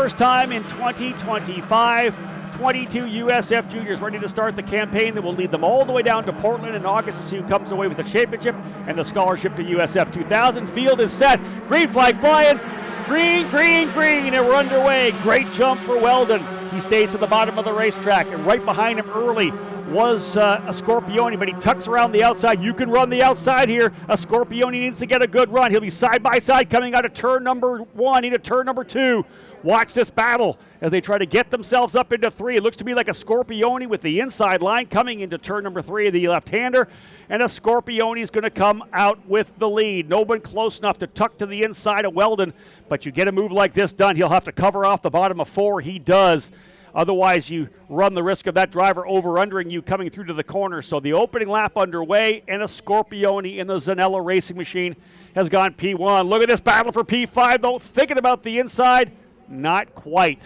first time in 2025. 22 USF Juniors ready to start the campaign that will lead them all the way down to Portland in August to see who comes away with the championship and the scholarship to USF 2000. Field is set. Green flag flying. Green, green, green, and we're underway. Great jump for Weldon. He stays to the bottom of the racetrack, and right behind him early was a Scorpione, but he tucks around the outside. You can run the outside here. A Scorpione needs to get a good run. He'll be side by side coming out of turn number 1 into turn number 2. Watch this battle as they try to get themselves up into 3. It looks to be like a Scorpione with the inside line coming into turn number 3, the left-hander. And a Scorpione is going to come out with the lead. No one close enough to tuck to the inside of Weldon, but you get a move like this done, he'll have to cover off the bottom of 4. He does. Otherwise, you run the risk of that driver over-undering you coming through to the corner. So the opening lap underway, and a Scorpione in the Zanella racing machine has gone P1. Look at this battle for P5, though. Thinking about the inside. Not quite.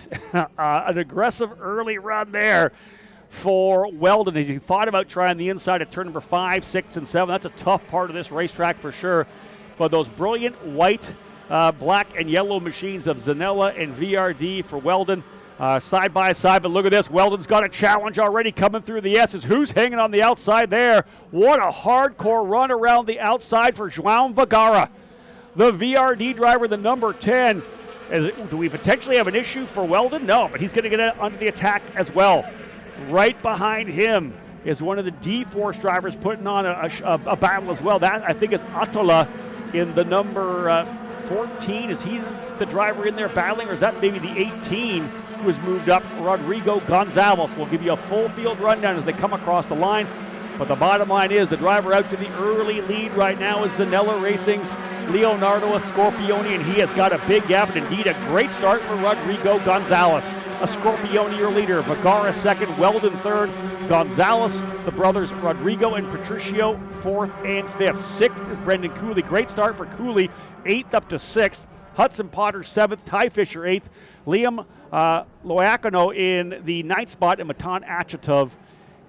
An aggressive early run there for Weldon as he thought about trying the inside at turn number 5, 6, and 7. That's a tough part of this racetrack for sure. But those brilliant white, black, and yellow machines of Zanella and VRD for Weldon side by side. But look at this. Weldon's got a challenge already coming through the S's. Who's hanging on the outside there? What a hardcore run around the outside for João Vergara. The VRD driver, the number 10. Do we potentially have an issue for Weldon? No, but he's going to get under the attack as well. Right behind him is one of the D-Force drivers putting on a battle as well. That, I think, is Atola in the number 14. Is he the driver in there battling, or is that maybe the 18 who has moved up? Rodrigo Gonzalez will give you a full field rundown as they come across the line. But the bottom line is the driver out to the early lead right now is Zanella Racing's Leonardo Scorpione, and he has got a big gap, and indeed a great start for Rodrigo Gonzalez. A Scorpione your leader, Vergara second, Weldon third, Gonzalez, the brothers Rodrigo and Patricio fourth and fifth. Sixth is Brendan Cooley. Great start for Cooley, 8th up to 6th. Hudson Potter 7th, Ty Fisher 8th, Liam Loiacono in the 9th spot, and Matan Achatov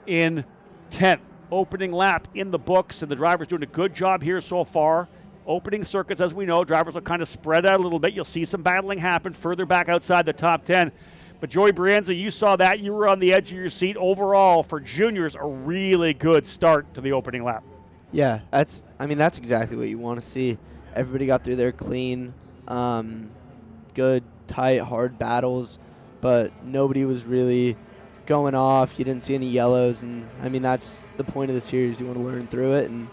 in 10th. Opening lap in the books, and the driver's doing a good job here so far. Opening circuits, as we know, drivers will kind of spread out a little bit. You'll see some battling happen further back outside the top 10. But Joey Brienza, you saw that. You were on the edge of your seat. Overall, for juniors, a really good start to the opening lap. Yeah, that's exactly what you want to see. Everybody got through there clean, good, tight, hard battles, but nobody was really going off. You didn't see any yellows, and that's the point of the series. You want to learn through it, and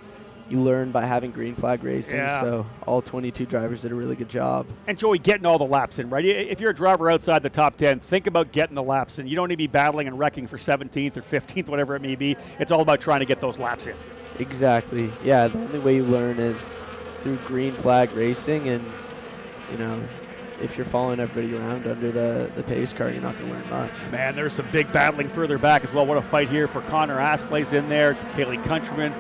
you learn by having green flag racing. Yeah. So all 22 drivers did a really good job. And Joey, getting all the laps in, right? If you're a driver outside the top 10, think about getting the laps in. You don't need to be battling and wrecking for 17th or 15th, whatever it may be. It's all about trying to get those laps in. Exactly. Yeah, the only way you learn is through green flag racing, and if you're following everybody around under the pace car, you're not going to learn much. Man, there's some big battling further back as well. What a fight here for Connor Asplays in there, Kaylee Countryman.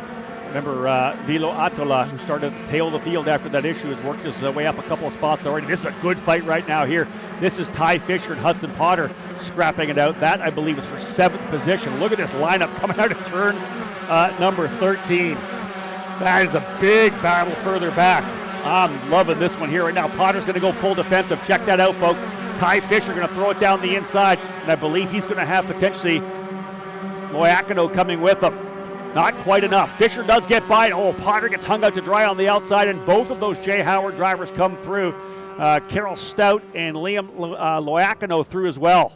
Remember, Vilo Atola, who started at the tail of the field after that issue, has worked his way up a couple of spots already. This is a good fight right now here. This is Ty Fisher and Hudson Potter scrapping it out. That, I believe, is for 7th position. Look at this lineup coming out of turn number 13. That is a big battle further back. I'm loving this one here right now. Potter's going to go full defensive. Check that out, folks. Ty Fisher going to throw it down the inside, and I believe he's going to have potentially Loiacono coming with him. Not quite enough. Fisher does get by. Oh, Potter gets hung out to dry on the outside, and both of those Jay Howard drivers come through. Carol Stout and Liam Loiacono through as well.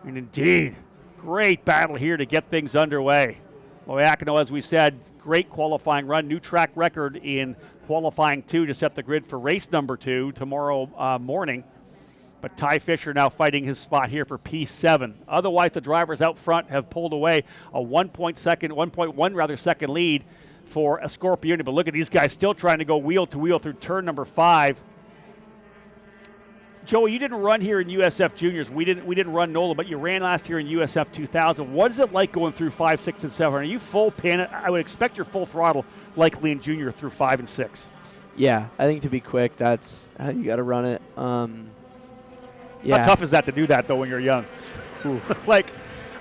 And indeed, great battle here to get things underway. Loiacono, as we said, great qualifying run. New track record in qualifying 2 to set the grid for race number 2 tomorrow morning. But Ty Fisher now fighting his spot here for P7. Otherwise, the drivers out front have pulled away a 1.1 second lead for a Scorpione. But look at these guys still trying to go wheel to wheel through turn number 5. Joey, you didn't run here in USF Juniors. We didn't run NOLA, but you ran last year in USF 2000. What is it like going through 5, 6, and 7? Are you full pin? I would expect you're full throttle likely in junior through 5 and 6. Yeah, I think to be quick, that's how you got to run it. Yeah. How tough is that to do that, though, when you're young? Like,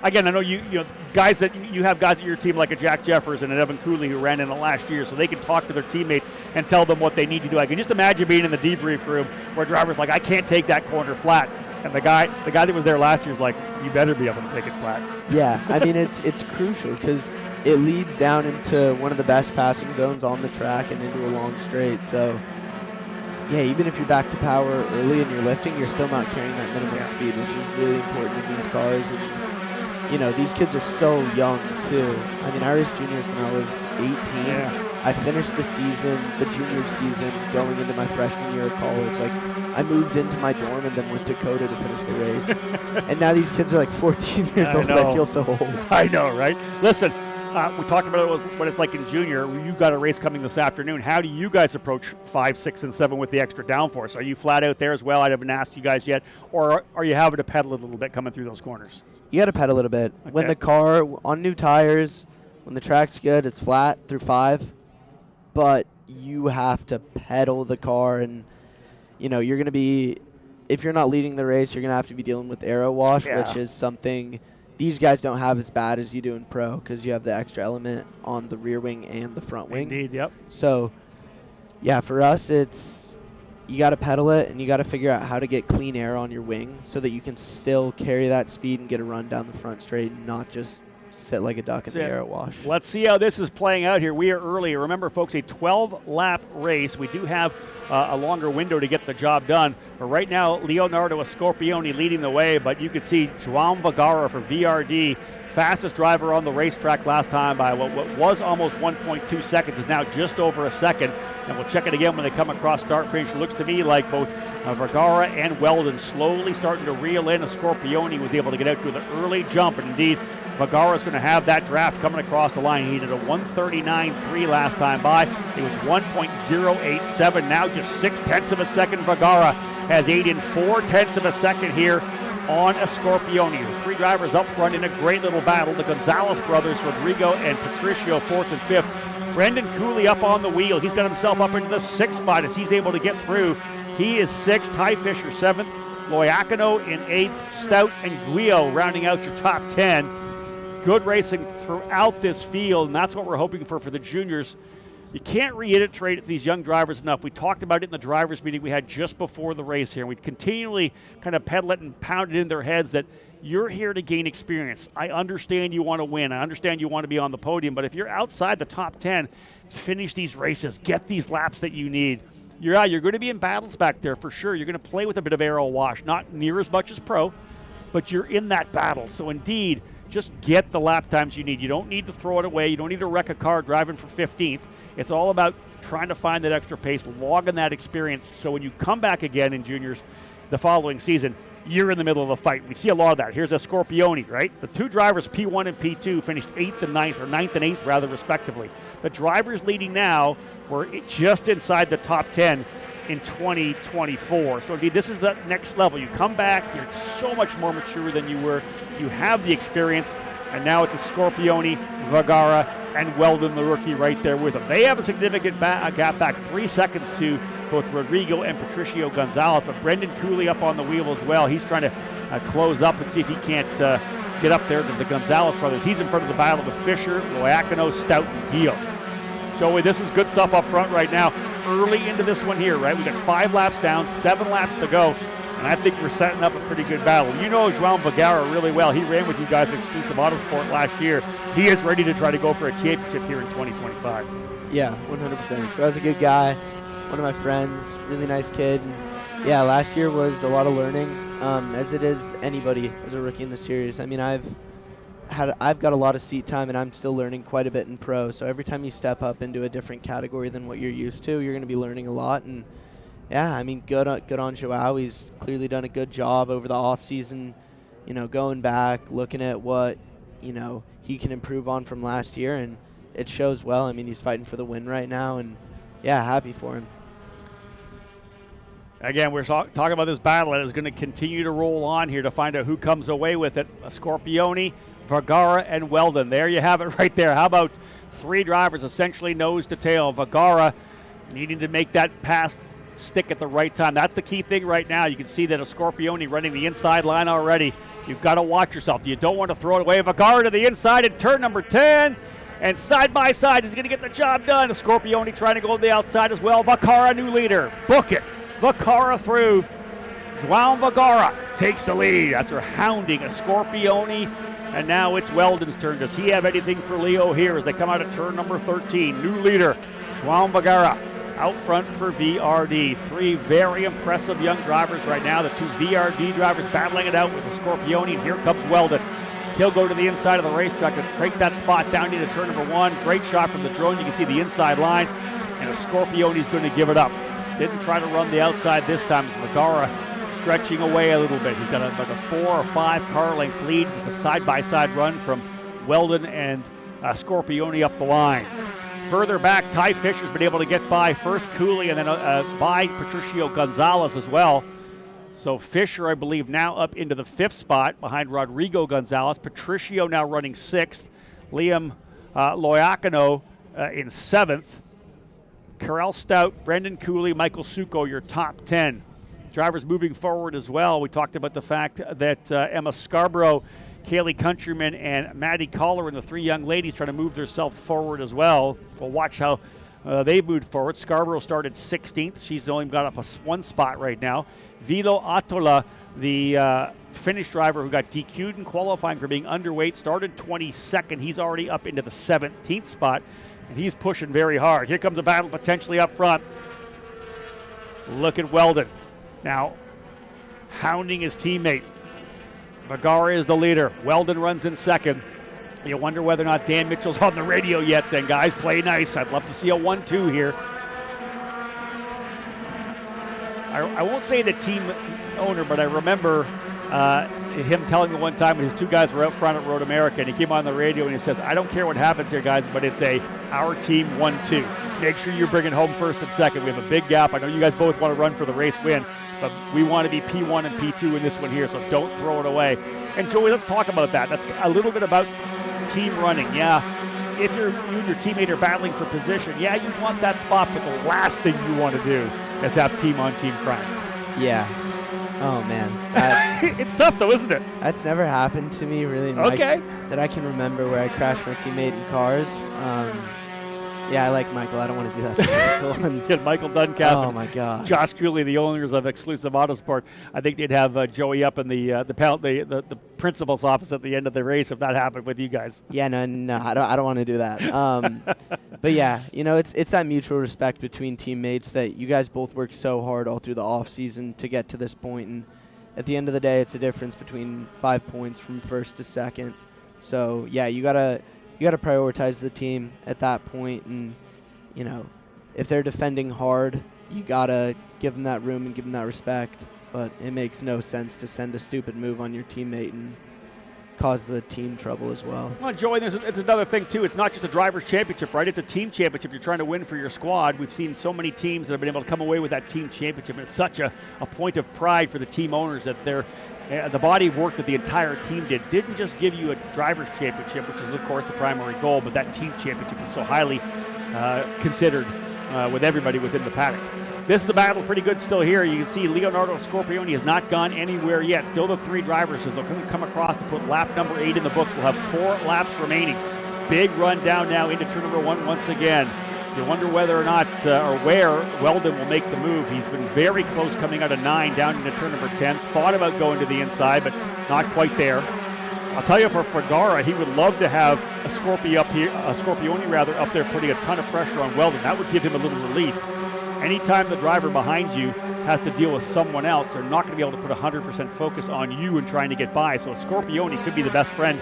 again, I know you guys that you have guys at your team like a Jack Jeffers and an Evan Cooley who ran in it last year, so they can talk to their teammates and tell them what they need to do. I can just imagine being in the debrief room where drivers like, I can't take that corner flat. And the guy that was there last year is like, you better be able to take it flat. Yeah, I mean, it's crucial because it leads down into one of the best passing zones on the track and into a long straight. So, yeah, even if you're back to power early and you're lifting, you're still not carrying that minimum speed, which is really important in these cars. And, you know, these kids are so young, too. I mean, I raced juniors when I was 18. Yeah. I finished the season, the junior season, going into my freshman year of college. Like, I moved into my dorm and then went to Coda to finish the race. And now these kids are like 14 years old. I feel so old. I know, right? Listen, we talked about what it's like in junior. You got a race coming this afternoon. How do you guys approach 5, 6, and 7 with the extra downforce? Are you flat out there as well? I haven't asked you guys yet. Or are you having to pedal a little bit coming through those corners? You got to pedal a little bit. Okay. When the car, on new tires, when the track's good, it's flat through 5. But you have to pedal the car, and, you know, you're going to be, if you're not leading the race, you're going to have to be dealing with aero wash, which is something these guys don't have as bad as you do in pro because you have the extra element on the rear wing and the front wing. Indeed, yep. So, yeah, for us, it's you got to pedal it, and you got to figure out how to get clean air on your wing so that you can still carry that speed and get a run down the front straight and not just sit like a duck in the aero wash. Let's see how this is playing out here. We are early. Remember, folks, a 12-lap race. We do have a longer window to get the job done. But right now, Leonardo Scorpioni leading the way. But you could see João Vergara for VRD, fastest driver on the racetrack last time by what was almost 1.2 seconds is now just over a second. And we'll check it again when they come across start finish. It looks to me like both Vergara and Weldon slowly starting to reel in. Scorpioni was able to get out to the early jump. And indeed, Vergara is going to have that draft coming across the line. He did a 1:39.3 last time by. It was 1.087. Now just 0.6 of a second. Vergara has 8 in 4/10 of a second here on Scorpioni. The 3 drivers up front in a great little battle. The Gonzalez brothers, Rodrigo and Patricio, 4th and 5th. Brendan Cooley up on the wheel. He's got himself up into the 6th spot as he's able to get through. He is 6th. Ty Fisher 7th. Loiacono in 8th. Stout and Guio rounding out your top 10. Good racing throughout this field, and that's what we're hoping for the juniors. You can't reiterate it to these young drivers enough. We talked about it in the drivers meeting we had just before the race here. We continually kind of pedal it and pound it in their heads that you're here to gain experience. I understand you want to win. I understand you want to be on the podium, but if you're outside the top 10, finish these races. Get these laps that you need. You're going to be in battles back there for sure. You're going to play with a bit of aero wash, not near as much as pro, but you're in that battle. So indeed, just get the lap times you need. You don't need to throw it away. You don't need to wreck a car driving for 15th. It's all about trying to find that extra pace, logging that experience. So when you come back again in juniors the following season, you're in the middle of the fight. We see a lot of that. Here's Scorpioni, right? The 2 drivers, P1 and P2, finished 8th and 9th, or 9th and 8th, rather, respectively. The drivers leading now were just inside the top 10 in 2024. So indeed, this is the next level. You come back, you're so much more mature than you were. You have the experience, and now it's Scorpioni, Vergara, and Weldon, the rookie, right there with them. They have a significant gap back, 3 seconds to both Rodrigo and Patricio Gonzalez, but Brendan Cooley up on the wheel as well. He's trying to close up and see if he can't get up there to the Gonzalez brothers. He's in front of the battle with Fisher, Loiacono, Stout, and Guio. Joey, this is good stuff up front right now. Early into this one here, right? We got 5 laps down, 7 laps to go, and I think we're setting up a pretty good battle. You know João Vergara really well. He ran with you guys at Exclusive Autosport last year. He is ready to try to go for a championship here in 2025. Yeah, 100%. Joáo's a good guy, one of my friends, really nice kid. And yeah, last year was a lot of learning, as it is anybody as a rookie in the series. I mean, I've got a lot of seat time, and I'm still learning quite a bit in pro. So every time you step up into a different category than what you're used to, you're going to be learning a lot. And yeah, I mean, good on João. He's clearly done a good job over the off season. You know, going back, looking at what he can improve on from last year, and it shows well. I mean, he's fighting for the win right now, and yeah, happy for him. Again, we're talking about this battle that is going to continue to roll on here to find out who comes away with it. Scorpioni, Vergara, and Weldon. There you have it right there. How about 3 drivers essentially nose to tail? Vergara needing to make that pass stick at the right time. That's the key thing right now. You can see that Scorpioni running the inside line already. You've got to watch yourself. You don't want to throw it away. Vergara to the inside in turn number 10. And side by side, he's going to get the job done. Scorpioni trying to go to the outside as well. Vergara, new leader. Book it. Vergara through. João Vergara takes the lead after hounding a Scorpione, and now it's Weldon's turn. Does he have anything for Leo here as they come out of turn number 13? New leader, João Vergara, out front for VRD. Three very impressive young drivers right now. The two VRD drivers battling it out with the Scorpione, and here comes Weldon. He'll go to the inside of the racetrack to take that spot down into turn number 1. Great shot from the drone. You can see the inside line, and the Scorpione's going to give it up. Didn't try to run the outside this time. It's Vergara stretching away a little bit. He's got like a 4 or 5 car length lead with a side-by-side run from Weldon and Scorpione up the line. Further back, Ty Fisher's been able to get by first Cooley and then by Patricio Gonzalez as well. So Fisher, I believe, now up into the 5th spot behind Rodrigo Gonzalez. Patricio now running 6th. Liam Loiacano in 7th. Carell Stout, Brendan Cooley, Michael Succo, your top 10. Drivers moving forward as well. We talked about the fact that Emma Scarborough, Kaylee Countryman, and Maddie Collar, and the 3 young ladies trying to move themselves forward as well. We'll watch how they moved forward. Scarborough started 16th. She's only got up 1 spot right now. Vilo Atola, the Finnish driver who got DQ'd in qualifying for being underweight, started 22nd. He's already up into the 17th spot, and he's pushing very hard. Here comes a battle potentially up front. Look at Weldon. Now, hounding his teammate. Vergara is the leader. Weldon runs in 2nd. You wonder whether or not Dan Mitchell's on the radio yet saying, guys, play nice. I'd love to see a 1-2 here. I won't say the team owner, but I remember him telling me one time when his 2 guys were out front at Road America, and he came on the radio and he says, I don't care what happens here, guys, but it's our team 1-2. Make sure you're bringing home 1st and 2nd. We have a big gap. I know you guys both want to run for the race win, but we want to be P1 and P2 in this one here, so don't throw it away. And Joey, let's talk about that. That's a little bit about team running. Yeah, if you and your teammate are battling for position, yeah, you want that spot, but the last thing you want to do is have team-on-team crime. Yeah. Oh, man. It's tough, though, isn't it? That's never happened to me, really, that I can remember where I crashed my teammate in cars. Yeah, I like Michael. I don't want to do that to Michael. Get Michael Duncalf. Oh, my God. Josh Cooley, the owners of Exclusive Autosport. I think they'd have Joey up in the principal's office at the end of the race if that happened with you guys. Yeah, no, I don't want to do that. But yeah, it's that mutual respect between teammates that you guys both work so hard all through the off season to get to this point, and at the end of the day, it's a difference between 5 points from 1st to 2nd. So yeah, you gotta prioritize the team at that point, and if they're defending hard, you gotta give them that room and give them that respect. But it makes no sense to send a stupid move on your teammate and cause the team trouble as well. Well, Joey, it's another thing too. It's not just a driver's championship, right? It's a team championship. You're trying to win for your squad. We've seen so many teams that have been able to come away with that team championship, and it's such a point of pride for the team owners that the body of work that the entire team didn't just give you a driver's championship, which is of course the primary goal, but that team championship is so highly considered with everybody within the paddock. This is a battle pretty good still here. You can see Leonardo Scorpione has not gone anywhere yet. Still the 3 drivers as they'll come across to put lap number 8 in the books. We'll have 4 laps remaining. Big run down now into turn number 1 once again. You wonder whether or not or where Weldon will make the move. He's been very close coming out of 9 down into turn number 10. Thought about going to the inside, but not quite there. I'll tell you, for Vergara, he would love to have a Scorpione up there putting a ton of pressure on Weldon. That would give him a little relief. Anytime the driver behind you has to deal with someone else, they're not going to be able to put 100% focus on you and trying to get by. So a Scorpione could be the best friend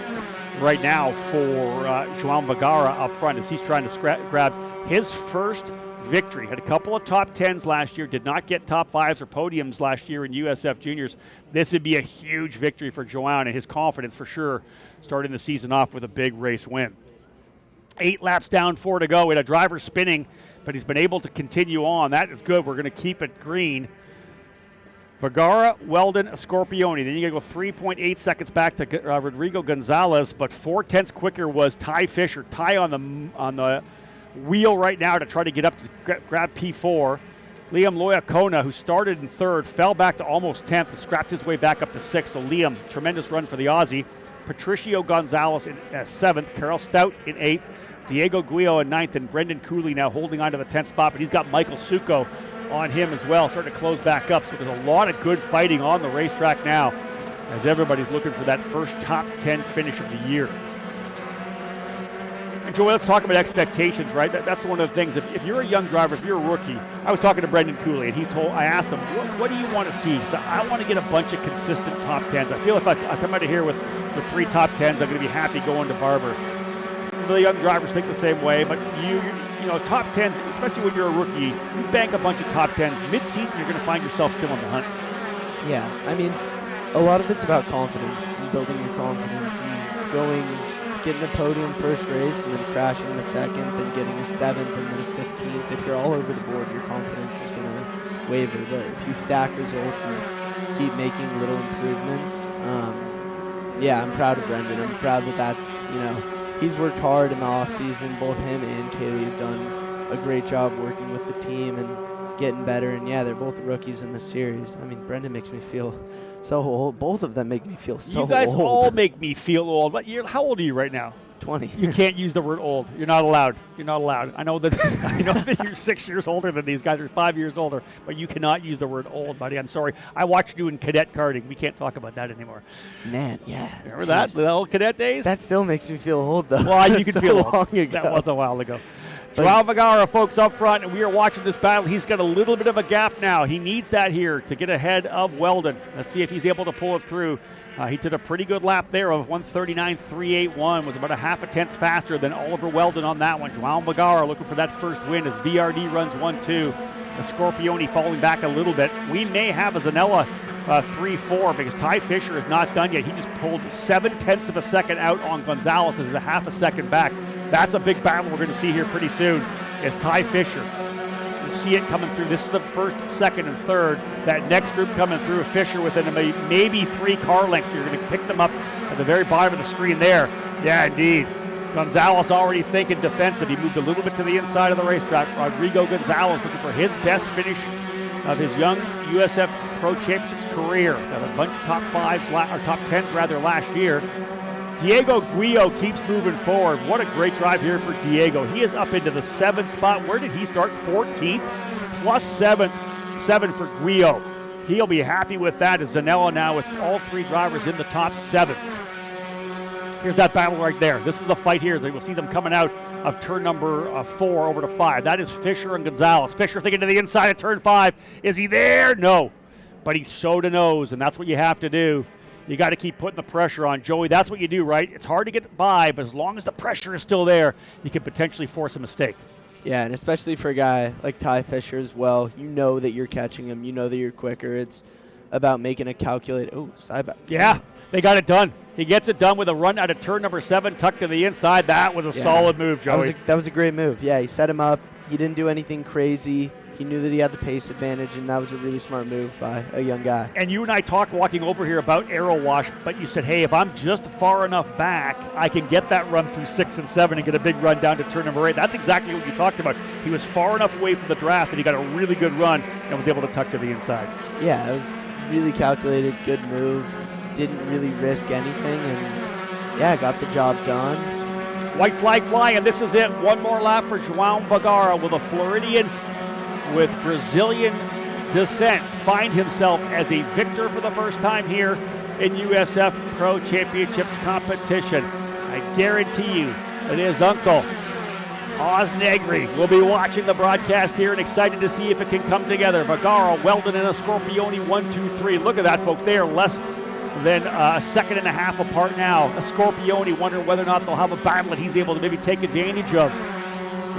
right now for João Vergara up front as he's trying to grab his first victory. Had a couple of top 10s last year, did not get top 5s or podiums last year in USF Juniors. This would be a huge victory for João and his confidence for sure, starting the season off with a big race win. 8 laps down, 4 to go. We had a driver spinning, but he's been able to continue on. That is good. We're going to keep it green. Vergara, Weldon, Scorpione. Then you got to go 3.8 seconds back to Rodrigo Gonzalez, but 0.4 quicker was Ty Fisher. Ty on the wheel right now to try to get up to grab P4. Liam Loiacona, who started in 3rd, fell back to almost 10th and scrapped his way back up to 6th. So Liam, tremendous run for the Aussie. Patricio Gonzalez in 7th, Carell Stout in 8th, Diego Guillo in 9th, and Brendan Cooley now holding on to the 10th spot, but he's got Michael Succo on him as well, starting to close back up. So there's a lot of good fighting on the racetrack now as everybody's looking for that first top 10 finish of the year. And Joey, let's talk about expectations, right? That's one of the things. If you're a young driver, if you're a rookie, I was talking to Brendan Cooley, and I asked him, what do you want to see? He said, I want to get a bunch of consistent top 10s. I feel if I come out of here with 3 top 10s, I'm going to be happy going to Barber. The young drivers think the same way, but you know, top 10s, especially when you're a rookie, you bank a bunch of top 10s. Mid-season, you're going to find yourself still on the hunt. Yeah, I mean, a lot of it's about confidence and building your confidence and getting a podium first race and then crashing the second, then getting a 7th and then a 15th. If you're all over the board, your confidence is going to waver. But if you stack results and keep making little improvements, yeah, I'm proud of Brendan. I'm proud that's, you know, he's worked hard in the offseason. Both him and Kaylee have done a great job working with the team and getting better. And, yeah, they're both rookies in the series. I mean, Brendan makes me feel so old. Both of them make me feel so old. You guys all make me feel old. But how old are you right now? 20. You can't use the word old. You're not allowed. You're not allowed. I know that you're 6 years older than these guys, or 5 years older, but you cannot use the word old, buddy. I'm sorry. I watched you in cadet karting. We can't talk about that anymore. Man, yeah. Remember that? The old cadet days? That still makes me feel old, though. Well, you can so feel long old. ago. That was a while ago. Joao Vergara, folks, up front, and we are watching this battle. He's got a little bit of a gap now. He needs that here to get ahead of Weldon. Let's see if he's able to pull it through. He did a pretty good lap there of 1:39.381, was about a half a tenth faster than Oliver Weldon on that one. Joao Vergara looking for that first win as VRD runs 1-2. The Scorpione falling back a little bit. We may have a Zanella 3-4 because Ty Fisher is not done yet. He just pulled 7/10 of a second out on Gonzalez as a half a second back. That's a big battle we're going to see here pretty soon is Ty Fisher. You see it coming through. This is the first, second, and third. That next group coming through, Fisher within maybe 3 car lengths. You're going to pick them up at the very bottom of the screen there. Yeah, indeed. Gonzalez already thinking defensive. He moved a little bit to the inside of the racetrack. Rodrigo Gonzalez looking for his best finish of his young USF Pro Championships career. Got a bunch of top 5s, or top 10s rather, last year. Diego Guillo keeps moving forward. What a great drive here for Diego. He is up into the 7th spot. Where did he start? 14th plus 7 for Guillo. He'll be happy with that as Zanella now with all 3 drivers in the top 7. Here's that battle right there. This is the fight here. We'll see them coming out of turn number 4 over to 5. That is Fisher and Gonzalez. Fisher thinking to the inside of turn 5. Is he there? No. But he showed a nose, and that's what you have to do. You got to keep putting the pressure on. Joey, that's what you do, right? It's hard to get by, but as long as the pressure is still there, you can potentially force a mistake. Yeah, and especially for a guy like Ty Fisher as well, you know that you're catching him. You know that you're quicker. It's about making a calculated, side back. Yeah, they got it done. He gets it done with a run out of turn number 7, tucked to the inside. That was a solid move, Joey. That was a great move. Yeah, he set him up. He didn't do anything crazy. He knew that he had the pace advantage, and that was a really smart move by a young guy. And you and I talked walking over here about aero wash, but you said, hey, if I'm just far enough back, I can get that run through 6 and 7 and get a big run down to turn number 8. That's exactly what you talked about. He was far enough away from the draft that he got a really good run and was able to tuck to the inside. Yeah, it was really calculated, good move. Didn't really risk anything, and, yeah, got the job done. White flag flying. This is it. One more lap for Joao Vergara with a Floridian with Brazilian descent find himself as a victor for the first time here in USF Pro Championships competition. I guarantee you that his uncle, Oz Negri, will be watching the broadcast here and excited to see if it can come together. Vergara, Weldon, and a Scorpione 1-2-3. Look at that, folks. They are less than a second and a half apart now. A Scorpione wondering whether or not they'll have a battle that he's able to maybe take advantage of.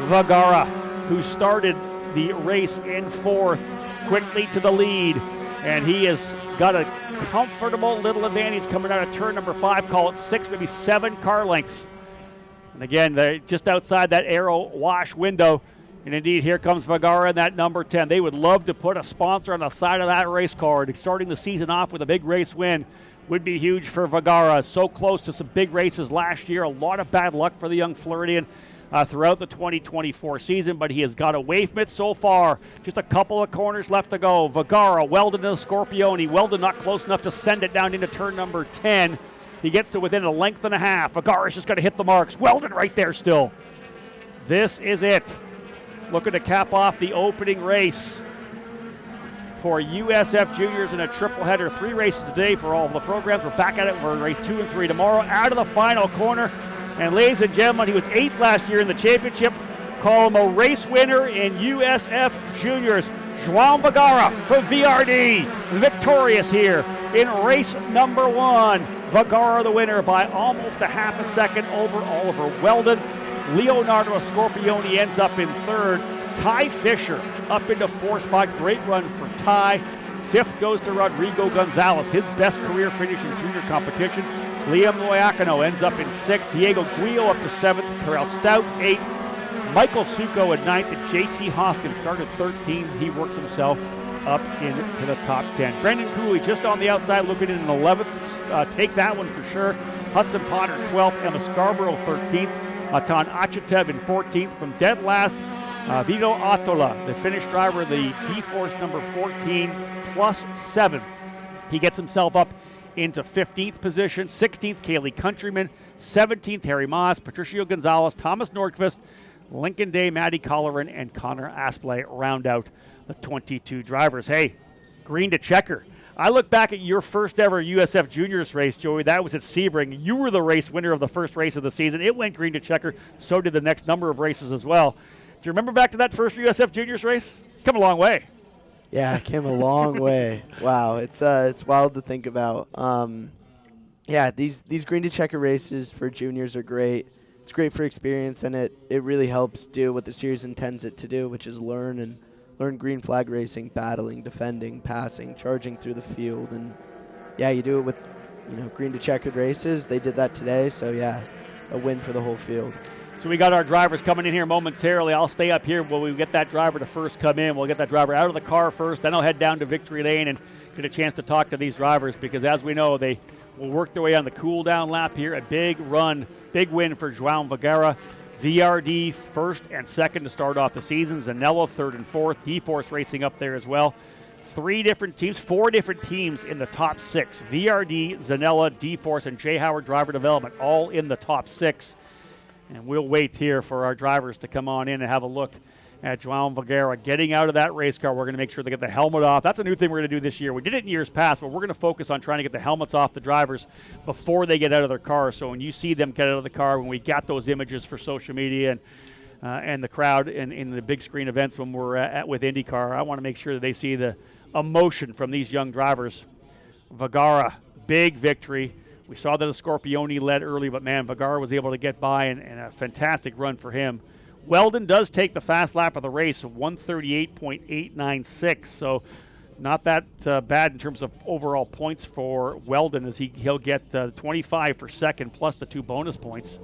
Vergara, who started the race in 4th, quickly to the lead, and he has got a comfortable little advantage coming out of turn number 5, call it 6, maybe 7 car lengths. And again, they're just outside that aero wash window, and indeed here comes Vergara in that number 10. They would love to put a sponsor on the side of that race car. Starting the season off with a big race win would be huge for Vergara. So close to some big races last year. A lot of bad luck for the young Floridian throughout the 2024 season, but he has got away from it so far. Just a couple of corners left to go. Vergara, Weldon, and Scorpione. Weldon not close enough to send it down into turn number 10. He gets to within a length and a half. Vergara's just got to hit the marks. Weldon right there still. This is it. Looking to cap off the opening race for USF Juniors in a triple header. 3 races today for all of the programs. We're back at it for race 2 and 3 tomorrow. Out of the final corner. And ladies and gentlemen, he was 8th last year in the championship. Call him a race winner in USF Juniors. João Vergara from VRD, victorious here in race number 1. Vergara the winner by almost a half a second over Oliver Weldon. Leonardo Scorpioni ends up in 3rd. Ty Fisher up into 4th spot. Great run for Ty. 5th goes to Rodrigo Gonzalez, his best career finish in junior competition. Liam Loiacono ends up in 6th. Diego Guillo up to 7th. Carell Stout 8th. Michael Succo at 9th, and JT Hoskins started 13th. He works himself up into the top 10. Brendan Cooley just on the outside looking in 11th. Take that one for sure. Hudson Potter 12th. Emma Scarborough 13th. Matan Achatev in 14th. From dead last, Vito Atola, the Finnish driver, the D-Force number 14 plus 7. He gets himself up into 15th position. 16th, Kaylee Countryman. 17th, Harry Moss. Patricio Gonzalez, Thomas Nordqvist, Lincoln Day, Maddie Colleran, and Connor Aspley round out the 22 drivers. Hey, green to checker. I look back at your first ever USF Juniors race, Joey. That was at Sebring. You were the race winner of the first race of the season. It went green to checker. So did the next number of races as well. Do you remember back to that first USF Juniors race? Come a long way. Yeah, it came a long way. Wow, it's wild to think about. Yeah, these green to checker races for juniors are great. It's great for experience, and it really helps do what the series intends it to do, which is learn green flag racing, battling, defending, passing, charging through the field. And yeah, you do it with green to checkered races. They did that today, so yeah, a win for the whole field. So we got our drivers coming in here momentarily. I'll stay up here while we get that driver to first come in. We'll get that driver out of the car first, then I'll head down to Victory Lane and get a chance to talk to these drivers, because as we know, they will work their way on the cool down lap here. A big run, big win for João Vergara. VRD 1st and 2nd to start off the season. Zanella 3rd and 4th. D-Force racing up there as well. 4 different teams in the top 6. VRD, Zanella, D-Force, and Jay Howard Driver Development all in the top 6. And we'll wait here for our drivers to come on in and have a look at João Vergara getting out of that race car. We're going to make sure they get the helmet off. That's a new thing we're going to do this year. We did it in years past, but we're going to focus on trying to get the helmets off the drivers before they get out of their car. So when you see them get out of the car, when we got those images for social media and the crowd in the big screen events when we're with IndyCar, I want to make sure that they see the emotion from these young drivers. Vergara, big victory. We saw that Scorpioni led early, but man, Vergara was able to get by, and a fantastic run for him. Weldon does take the fast lap of the race, 138.896, so not that bad in terms of overall points for Weldon, as he'll get 25 for 2nd plus the 2 bonus points.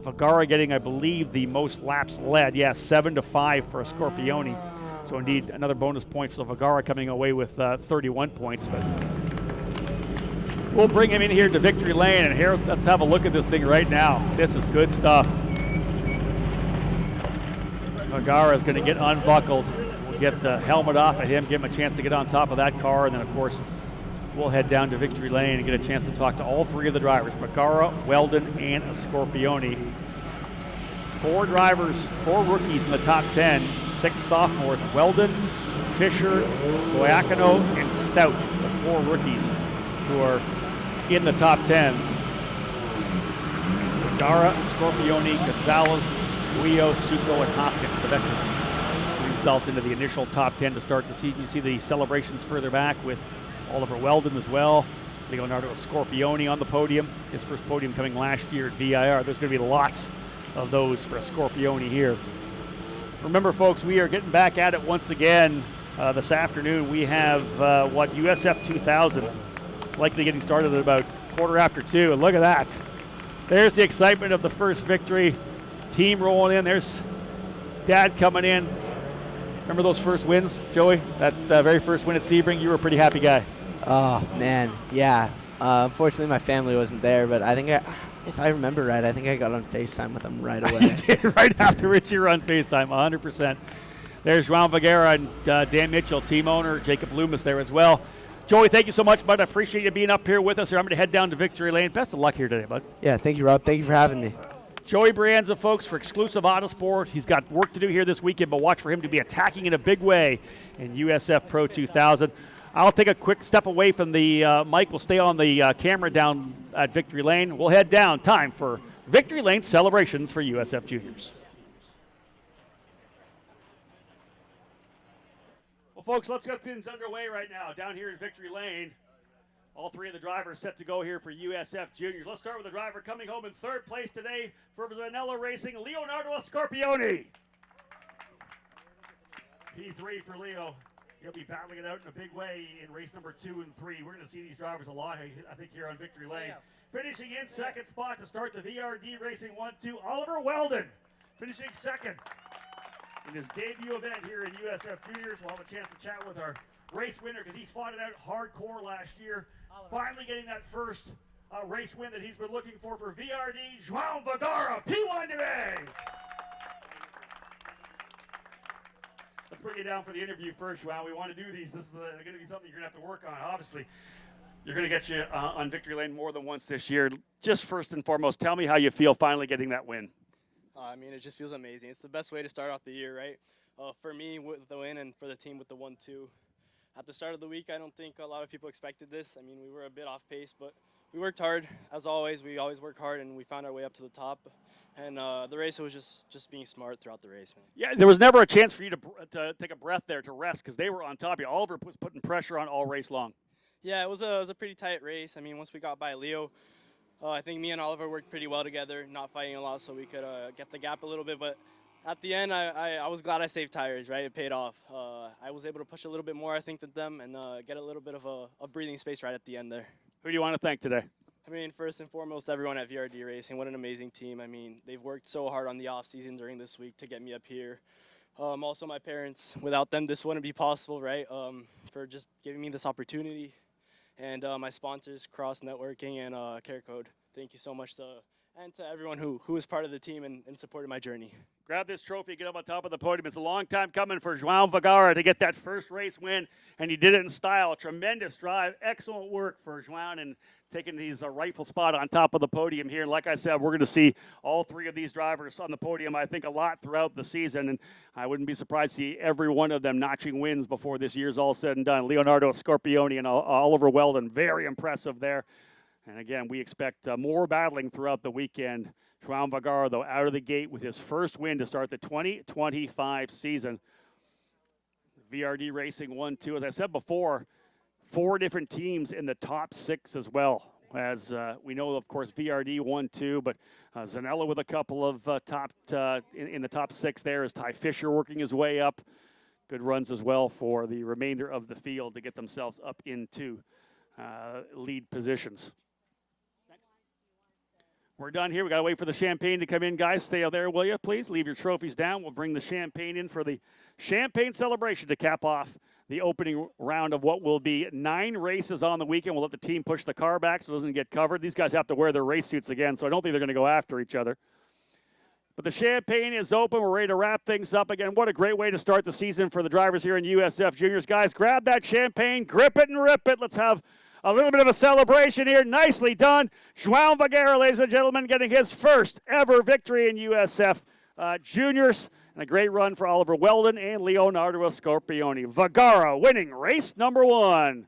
Vergara getting, I believe, the most laps led. 7 to 5 for Scorpioni. So indeed, another bonus point for Vergara, coming away with 31 points. But we'll bring him in here to Victory Lane, and here, let's have a look at this thing right now. This is good stuff. Vergara is going to get unbuckled. We'll get the helmet off of him, give him a chance to get on top of that car, and then, of course, we'll head down to Victory Lane and get a chance to talk to all 3 of the drivers, Vergara, Weldon, and Scorpioni. 4 drivers, 4 rookies in the top 10, 6 sophomores, Weldon, Fisher, Loiacono, and Stout, the 4 rookies who are in the top 10. Vergara, Scorpioni, Gonzalez, Guillo, Succo, and Hoskins, the veterans, put themselves into the initial top 10 to start the season. You see the celebrations further back with Oliver Weldon as well. Leonardo Scorpioni on the podium. His first podium coming last year at VIR. There's going to be lots of those for Scorpioni here. Remember, folks, we are getting back at it once again this afternoon. We have USF 2000 likely getting started at about 2:15. And look at that. There's the excitement of the first victory. Team rolling in. There's Dad coming in. Remember those first wins, Joey? That very first win at Sebring? You were a pretty happy guy. Oh, man, yeah. Unfortunately, my family wasn't there, but I think, if I remember right, I think I got on FaceTime with them right away. You did, right afterwards you were on FaceTime, 100%. There's João Vergara and Dan Mitchell, team owner. Jacob Loomis there as well. Joey, thank you so much, bud. I appreciate you being up here with us. I'm going to head down to Victory Lane. Best of luck here today, bud. Yeah, thank you, Rob. Thank you for having me. Joey Brianza, folks, for Exclusive Autosport. He's got work to do here this weekend, but watch for him to be attacking in a big way in USF Pro 2000. I'll take a quick step away from the mic. We'll stay on the camera down at Victory Lane. We'll head down. Time for Victory Lane celebrations for USF Juniors. Well, folks, let's get things underway right now down here in Victory Lane. All three of the drivers set to go here for USF Juniors. Let's start with the driver coming home in third place today for Zanella Racing, Leonardo Scorpioni. P3 for Leo. He'll be battling it out in a big way in race number 2 and 3. We're going to see these drivers a lot, I think, here on Victory Lane. Finishing in second spot to start the VRD Racing 1-2, Oliver Weldon. Finishing second in his debut event here in USF Juniors. We'll have a chance to chat with our race winner because he fought it out hardcore last year. Finally getting that first race win that he's been looking for VRD, João Vergara, P1 today. Let's bring you down for the interview first, João. We want to do these. This is going to be something you're going to have to work on. Obviously, you're going to get you on Victory Lane more than once this year. Just first and foremost, tell me how you feel finally getting that win. I mean, it just feels amazing. It's the best way to start off the year, right? For me, with the win, and for the team with the 1-2. At the start of the week, I don't think a lot of people expected this. I mean, we were a bit off pace, but we worked hard. As always, we always work hard, and we found our way up to the top. And the race was just being smart throughout the race, man. Yeah, there was never a chance for you to take a breath there to rest because they were on top of you. Oliver was putting pressure on all race long. Yeah, it was a pretty tight race. I mean, once we got by Leo, I think me and Oliver worked pretty well together, not fighting a lot, so we could get the gap a little bit. But at the end, I was glad I saved tires, right? It paid off. I was able to push a little bit more, I think, than them and get a little bit of a breathing space right at the end there. Who do you want to thank today? I mean, first and foremost, everyone at VRD Racing. What an amazing team. I mean, they've worked so hard on the off-season during this week to get me up here. Also, my parents. Without them, this wouldn't be possible, right? For just giving me this opportunity. And my sponsors, Cross Networking and Care Code. Thank you so much and to everyone who is part of the team and supported my journey. Grab this trophy, get up on top of the podium. It's a long time coming for João Vergara to get that first race win, and he did it in style. Tremendous drive, excellent work for João and taking his rightful spot on top of the podium here. And like I said, we're going to see all three of these drivers on the podium, I think, a lot throughout the season, and I wouldn't be surprised to see every one of them notching wins before this year's all said and done. Leonardo Scorpioni and Oliver Weldon, very impressive there. And again, we expect more battling throughout the weekend. João Vergara, though, out of the gate with his first win to start the 2025 season. VRD Racing 1-2. As I said before, 4 different teams in the top 6 as well. As we know, of course, VRD 1-2, but Zanella with a couple of in the top 6 there is Ty Fisher working his way up. Good runs as well for the remainder of the field to get themselves up into lead positions. We're done here. We got to wait for the champagne to come in, guys. Stay out there, will you, please? Leave your trophies down. We'll bring the champagne in for the champagne celebration to cap off the opening round of what will be 9 races on the weekend. We'll let the team push the car back so it doesn't get covered. These guys have to wear their race suits again, so I don't think they're going to go after each other. But the champagne is open. We're ready to wrap things up again. What a great way to start the season for the drivers here in USF Juniors. Guys, grab that champagne, grip it and rip it. Let's have a little bit of a celebration here. Nicely done. João Vergara, ladies and gentlemen, getting his first ever victory in USF Juniors. And a great run for Oliver Weldon and Leonardo Scorpioni. Vergara winning race number 1.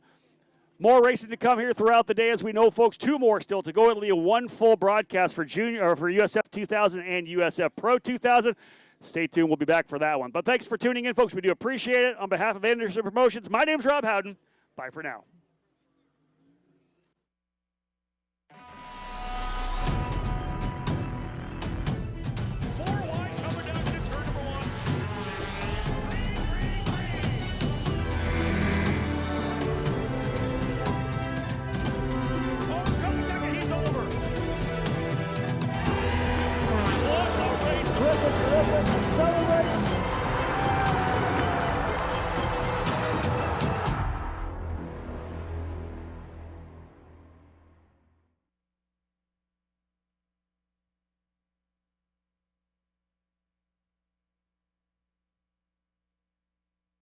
More racing to come here throughout the day. As we know, folks, 2 more still to go. It'll be a 1 full broadcast for USF 2000 and USF Pro 2000. Stay tuned. We'll be back for that one. But thanks for tuning in, folks. We do appreciate it. On behalf of Anderson Promotions, my name's Rob Howden. Bye for now.